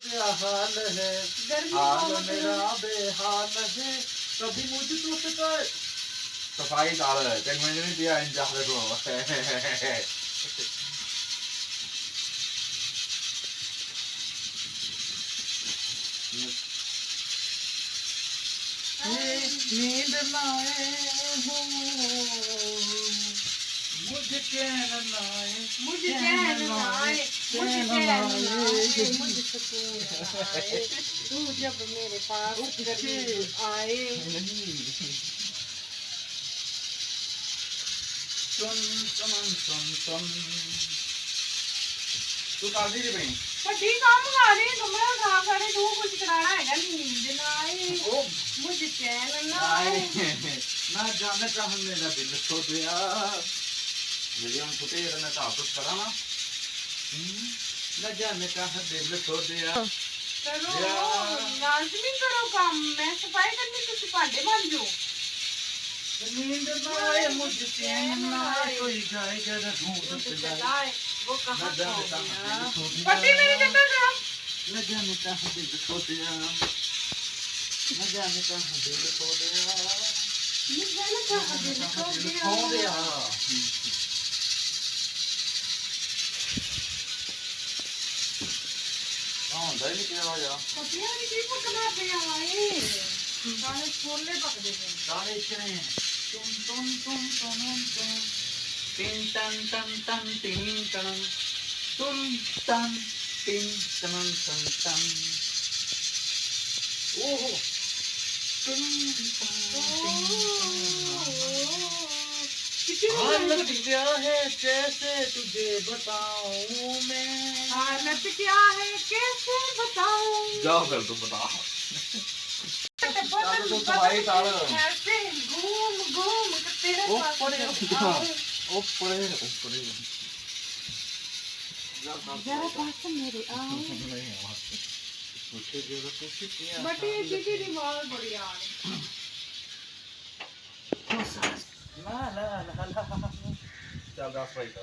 क्या हाल है, हाल मेरा बेहाल है, कभी मुझको शिकायत सफाई डाल है तेन मैंने नहीं दिया इन जाहले को नींद लाए हो मुझे चैन लाए, मुझे चैन आए, मुझे चैन आए, मुझे सुकून आए, तू जब मेरे पास करीब आए। सुन सुन सुन सुन तू काली रे भाई ਵੱਡੀ ਕੰਮ ਕਰ ਰਹੀ ਕਮਰਾ ਸਾਫ ਕਰੇ ਤੂੰ ਕੁਝ ਕਰਾਣਾ ਹੈਗਾ ਨੀਂਦ ਨਾ ਆਏ ओ ਮੁझे ਚੈਨ ਨਾ आए ਆਏ ना जाने का हम मेरा दिल खो गया मेरी हम छुटे मैं तो कुछ करा ना न जाने का दिल खो गया ਕਰੋ ਲਾਜ਼ਮੀ ਕਰੋ ਕੰਮ ਮੈਂ ਸਫਾਈ ਕਰਨੀ ਤੁਸੀਂ ਭਾਂਡੇ ਮਾਂਜੋ नींद ना आए मुझे चैन ना आए कोई जाएगा ना ढूंढ चलाए चलाए वो न कहाँ जाने खो का गया दिल खो पति गया मेरी चक्कर करो न जाने का दिल खो गया न जाने का दिल खो गया मैं जाने कहाँ दिल खो खो गया गया हाँ दही नहीं पिया जा पतियाँ भी ठीक पकना पे आए सारे छोले पक दे सारे इतने तुम तीन टन टन टन तीन टन तुम टन तीन टन टन टन ओहो तुम हालत क्या है कैसे तुझे बताऊं मैं हालत क्या है कैसे बताऊं जाओ कर तुम बता बदल तो भाई डाल ऐसे घूम घूम के तेरे पास ऊपर आऊं। ऊपर जरा पास मेरे आओ बटी दीदी दी वाल बड़ी आ रही ला ला ला ला चल गा भाई का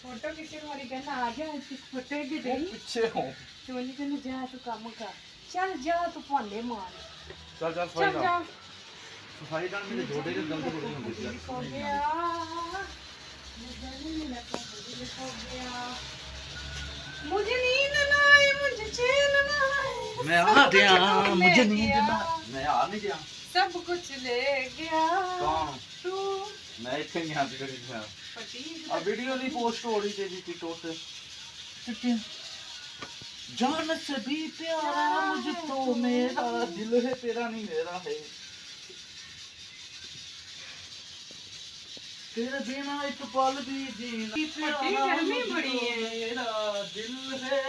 फोटो खींचने वाली कहना आ जा इसकी फोटो की दे पीछे हो चोली कहना जा तू काम कर चल जा तू भांडे मार चल चल चल भाई जा सफाई डाल मेरे जोड़े के गलती हो गई हो गया मुझे नींद ना आए मुझे चैन ना आए मैं आ गया मुझे नींद ना मैं आ नहीं गया सब कुछ ले गया कौन तू मैं इतने नहीं हाथ कर रहा पति अब वीडियो नहीं पोस्ट हो रही थी टिकटॉक पे जान से भी प्यारा मुझे तो मेरा दिल है तेरा नहीं मेरा है तेरे बिना एक पल भी जीना पति गर्मी बड़ी है मेरा दिल है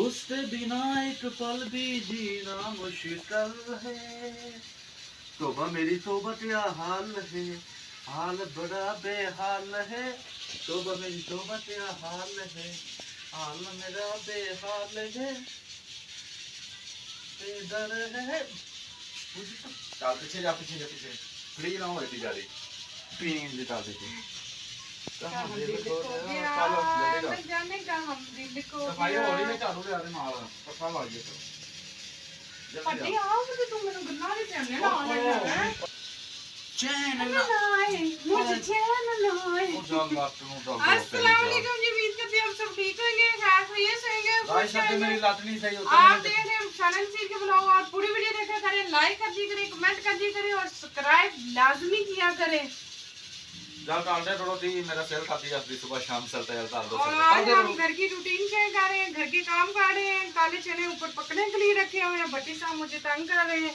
उसके बिना एक पल भी जीना मुश्किल है तोबा मेरी तोबा क्या हाल है हाल बड़ा बेहाल है तोबा मेरी तोबा क्या हाल है हाल मेरा बेहाल है बेदर है चल पीछे जा फ्री ना हो जा रही पीन जी डाल दीजिए कहाँ दिल खो गया चलो ले जा मैं जाने का हम दिल को सफाई हो रही है चालू ले आते माल पक्का लग गया पति आओ मुझे तुम मेरे गन्ना दे चैन ना आने चैन ना आए मुझे चैन ना आए ओ जान बात तू डॉग अस्सलाम वालेकुम जी उम्मीद करते हैं आप सब ठीक होंगे खैर खैरियत से होंगे भाई सब मेरी लत नहीं सही होती आप देख रहे हैं चैनल सीर के ब्लॉग और पूरी वीडियो देखा करें लाइक कर दिया करें कमेंट कर दिया करें और सब्सक्राइब लाजमी किया करें जब डालते थोड़ा सी मेरा सेल खाती है सुबह शाम चलता है डाल दो और आज हम घर की रूटीन शेयर कर रहे हैं घर के काम कर रहे हैं काले चने ऊपर पकने के लिए रखे हुए हैं भट्टी साहब मुझे तंग कर रहे हैं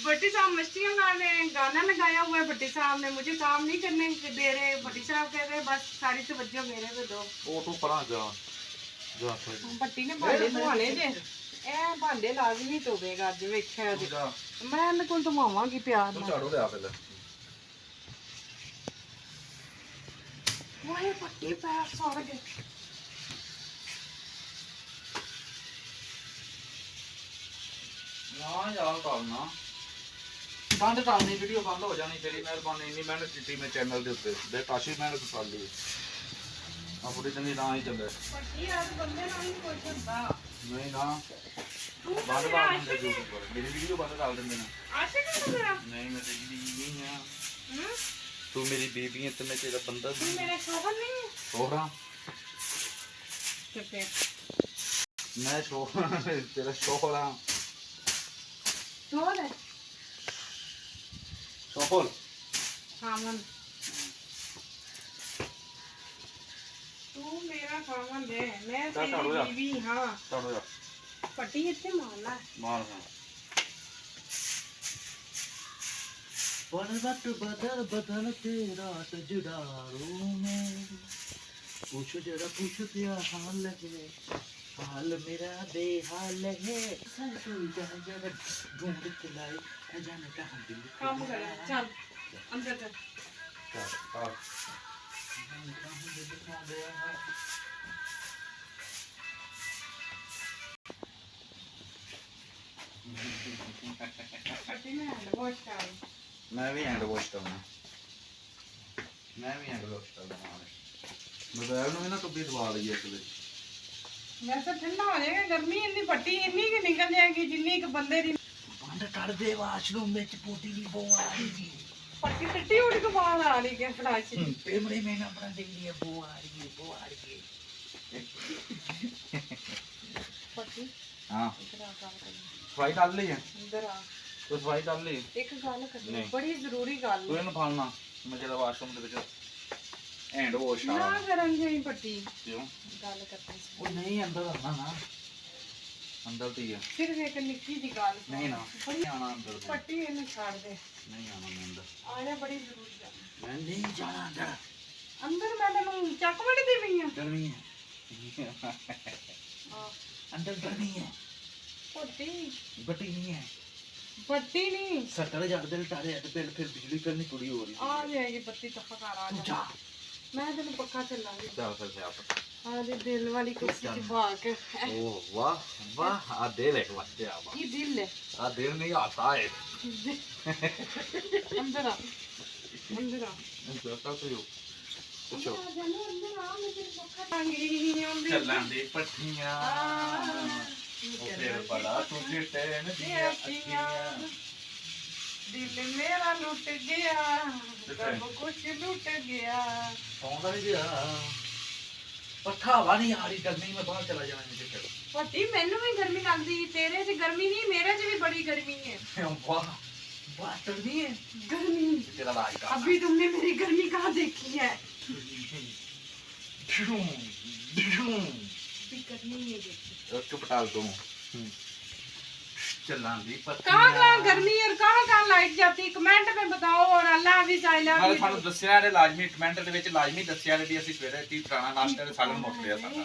भट्टी साहब मस्तियाँ कर रहे हैं गाना लगाया हुआ है भट्टी साहब ने मुझे काम नहीं करने दे रहे भट्टी साहब कह रहे हैं बस सारी तवज्जो मेरे पे दो ओ तू परा जा जा भट्टी ने भांडे धोने जे ए भांडे लाजमी धोवेगा अज वेखिया जी जा मैं इन्हें कोल धोवांगी प्यार तू नाल झाड़ू ले आ पहले वाहे भट्टी पैर सड़ गए ना यार करना बंद करनी वीडियो बंद हो जानी तेरी मेहरबानी इन्नी मेहनत की मैं चैनल दे उत्ते दे काशी मेहनत कर ली ਆਪਣੀ ਤੇ ਨਾ ਹੀ ਚੱਲੇ ਪੱਟੀ ਅੱਜ ਬੰਦੇ ਨਾਲ ਨਹੀਂ ਕੁਝ ਹੁੰਦਾ ਨਹੀਂ ਨਾ ਤੂੰ ਬੰਦ ਕਰ ਦਿੰਦੇ YouTube ਪਰ ਮੇਰੀ ਵੀਡੀਓ ਬੰਦ ਕਰ ਦਿੰਦੇ ਨੇ ਆਸ਼ਿਕ ਹੈ ਮੇਰਾ ਨਹੀਂ ਮੈਂ ਤੇਰੀ ਬੀਵੀ ਨਹੀਂ ਆ ਹੂੰ ਤੂੰ ਮੇਰੀ ਬੀਵੀ ਹੈ ਤੇ ਮੈਂ ਤੇਰਾ ਬੰਦਾ ਤੂੰ ਮੇਰੇ ਸ਼ੋਹਰ ਨਹੀਂ ਹੈ ਸੋਹਰਾ ਤੇ ਫਿਰ ਮੈਂ ਸੋਹਰਾ ਤੇਰਾ ਸੋਹਰਾ ਸ਼ੋਹਰ ਹੈ ਸੋਹਲ ਖਾਮਨ ਤੂੰ ਮੇਰਾ ਖਾਮਨ ਹੈ ਮੈਂ ਚੱਲ ਛੱਡੋ ਤੇਰੀ ਯਾਰ। ਬੀਵੀ ਹਾਂ ਚਲੋ ਯਾਰ ਪੱਟੀ ਇੱਥੇ ਮਾਰਨਾ ਹੈ। ਮਾਰ ਹਾਂ पर्वत बदल बदल के रात जुड़ारू में पूछो जरा पूछो क्या हाल है हाल मेरा बेहाल है सर कोई जरा जरा ढूंढ के लाए जाने का हम दिल ਕੰਮ ਕਰ ਚੱਲ ਅੰਦਰ ਚੱਲ ਪੱਟੀ ਮੈਂ ਵਾਸ਼ ਕਰ मैं भी हैंड वॉश करना मैं भी हैंड वॉश करना मोबाइल ਨੂੰ ਇਹਨਾਂ ਤੋਂ ਵੀ ਦਵਾ ਲਈਏ ਇੱਕ ਦੇ ਵੈਸੇ ਠੰਡਾ ਹੋ ਜਾਏਗਾ ਗਰਮੀ ਇੰਨੀ ਪੱਟੀ ਇੰਨੀ ਕਿ ਨਿਕਲ ਜਾਏਗੀ ਜਿੰਨੀ ਇੱਕ ਬੰਦੇ ਦੀ ਬੰਦ ਕਰ ਦੇ ਵਾਸ਼ਰੂਮ ਵਿੱਚ ਪੋਟੀ ਦੀ ਬੋ ਆ ਰਹੀ ਪੱਟੀ ਟੱਟੀ ਉੜ ਕੇ ਬਾਹਰ ਆ ਰਹੀ ਹੈ ਫਲਾਸ਼ है पेमड़े में ना अपना देख लिया बो आ रही है बो आ रही है ਪੱਟੀ हाँ ਇਧਰ ਆ ਗੱਲ ਕਰੀ ਸਫਾਈ ਕਰ ਲਈ ਹੈ ਅੰਦਰ ਆ ਤੂੰ ਸਫਾਈ ਕਰ ਲਈ ਇੱਕ ਗੱਲ ਕਰਨੀ ਨਹੀਂ। ਬੜੀ ਜ਼ਰੂਰੀ ਗੱਲ ਤੂੰ ਇਹਨੂੰ ਫੜਨਾ ਮੈਂ ਜਿਹੜਾ ਵਾਸ਼ਰੂਮ ਦੇ ਵਿੱਚ ਹੈਂਡ ਵਾਸ਼ ਨਾ ਆ ਕਰਨ ਜਾਈ ਪੱਟੀ ਕਿਉਂ ਗੱਲ ਕਰਨੀ ਸੀ ਉਹ ਨਹੀਂ ਅੰਦਰ ਆਣਾ ਨਾ ਅੰਦਰ ਤੇ ਹੀ ਹੈ ਸਿਰਫ ਇੱਕ ਨਿੱਕੀ ਜੀ ਗੱਲ ਨਹੀਂ ਨਾ ਬੜੀ ਨਹੀਂ ਆਣਾ ਅੰਦਰ ਤੇ। ਪੱਟੀ ਇਹਨੂੰ ਛੱਡ ਦੇ ਨਹੀਂ ਆਣਾ ਮੈਂ ਅੰਦਰ ਆ ਜਾ ਬੜੀ ਜ਼ਰੂਰੀ ਗੱਲ ਮੈਂ ਨਹੀਂ ਜਾਣਾ ਅੰਦਰ ਅੰਦਰ ਮੈਂ ਤੈਨੂੰ ਚੱਕ ਵੜਦੀ ਪਈ ਆ गर्मी है अंदर गर्मी है ਪੱਟੀ बटी नहीं है ਪੱਟੀ ਨਹੀਂ सटल जड़ दे टारे हेड पे फिर बिजली करनी पूरी हो रही ਆ ਜਾਏਗੀ ਪੱਤੀ ਤਾਂ ਘਰ ਆ तू ਜਾ जा ਮੈਂ ਤੈਨੂੰ ਪੱਕਾ ਚੱਲਾਂਗੀ चल फिर से आप ਆ ਦੇ ਦਿਲ ਵਾਲੀ ਕੁਰਸੀ ਚ ਬਾ ਕੇ ओ वाह वाह आ दिल है वास्ते आ ਕੀ ਦਿਲ ਹੈ आ दिल नहीं आता है ਅੰਦਰ ਆ ਅੰਦਰ ਆ अंदर का तो यो ਅੰਦਰ ਆ ਜਾਨੂੰ ਅੰਦਰ ਆ ਮੈਂ ਤੇਰੇ ਪੱਕਾ ਟਾਂਗੀ ਆਉਂਦੀ ਚੱਲਾਂ ਦੀ ਪੱਠੀਆਂ ਉਹ ਫਿਰ ਬੜਾ ਤੁਝੇ ਟੈਨ ਦੀਆਂ ਅੱਖੀਆਂ ਦਿਲ ਮੇਰਾ ਲੁੱਟ ਗਿਆ ਸਭ ਕੁਝ ਲੁੱਟ ਗਿਆ ਸੌਂਦਾ ਨਹੀਂ ਗਿਆ ਪੱਠਾ ਵਾ ਨਹੀਂ ਆ ਰਹੀ ਗਰਮੀ ਮੈਂ ਬਾਹਰ ਚਲਾ ਜਾਣਾ ਨਹੀਂ ਤੇ ਪਤੀ ਮੈਨੂੰ ਵੀ ਗਰਮੀ ਲੱਗਦੀ ਤੇਰੇ 'ਚ ਗਰਮੀ ਨਹੀਂ ਮੇਰੇ 'ਚ ਵੀ बड़ी गर्मी है वाह वाह गर्मी है गर्मी तेरा राज का अभी तुमने मेरी गर्मी कहाँ देखी है अभी गर्मी नहीं देखी चुप टाल तुम चलां दी कहाँ कहाँ गर्मी और कहाँ कहाँ लाइट जाती कमेंट में बताओ और अल्लाह हाफिज़ आई लव ਨਾਲੇ यू ਸਾਨੂੰ ਦੱਸਿਆ ਨੇ ਲਾਜ਼ਮੀ ਕਮੈਂਟ ਦੇ ਵਿੱਚ ਲਾਜ਼ਮੀ ਦੱਸਿਆ ਨੇ ਵੀ ਅਸੀਂ ਸਵੇਰੇ ਕੀ ਖਾਣਾ ਨਾਸ਼ਤੇ ਦੇ ਸਾਲਨ ਮੁੱਕਦੇ ਆ ਸਾਡਾ